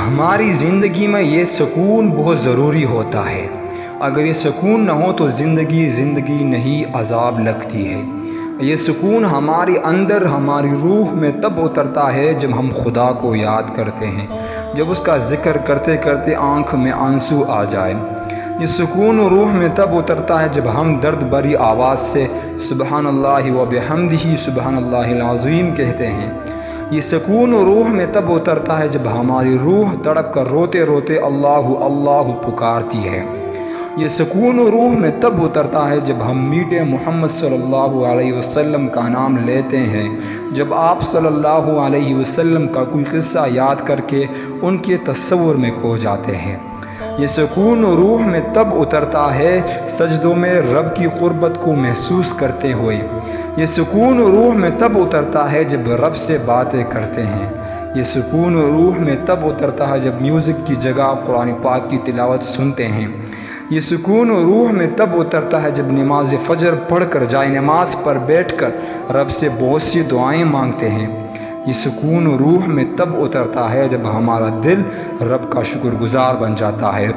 ہماری زندگی میں یہ سکون بہت ضروری ہوتا ہے۔ اگر یہ سکون نہ ہو تو زندگی نہیں، عذاب لگتی ہے۔ یہ سکون ہمارے اندر، ہماری روح میں تب اترتا ہے جب ہم خدا کو یاد کرتے ہیں، جب اس کا ذکر کرتے کرتے آنکھ میں آنسو آ جائے۔ یہ سکون روح میں تب اترتا ہے جب ہم درد بھری آواز سے سبحان اللہ و بحمدہ سبحان اللہ العظیم کہتے ہیں۔ یہ سکون روح میں تب اترتا ہے جب ہماری روح تڑپ کر روتے روتے اللہ اللہ پکارتی ہے۔ یہ سکون روح میں تب اترتا ہے جب ہم میٹھے محمد صلی اللہ علیہ وسلم کا نام لیتے ہیں، جب آپ صلی اللہ علیہ وسلم کا کوئی قصہ یاد کر کے ان کے تصور میں کھو جاتے ہیں۔ یہ سکون روح میں تب اترتا ہے سجدوں میں رب کی قربت کو محسوس کرتے ہوئے۔ یہ سکون روح میں تب اترتا ہے جب رب سے باتیں کرتے ہیں۔ یہ سکون روح میں تب اترتا ہے جب میوزک کی جگہ قرآن پاک کی تلاوت سنتے ہیں۔ یہ سکون روح میں تب اترتا ہے جب نماز فجر پڑھ کر جائے نماز پر بیٹھ کر رب سے بہت سی دعائیں مانگتے ہیں۔ یہ سکون روح میں تب اترتا ہے جب ہمارا دل رب کا شکر گزار بن جاتا ہے۔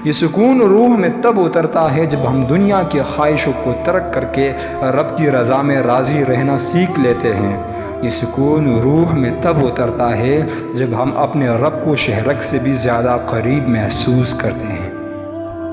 یہ سکون روح میں تب اترتا ہے جب ہم دنیا کی خواہشوں کو ترک کر کے رب کی رضا میں راضی رہنا سیکھ لیتے ہیں۔ یہ سکون روح میں تب اترتا ہے جب ہم اپنے رب کو شہرک سے بھی زیادہ قریب محسوس کرتے ہیں۔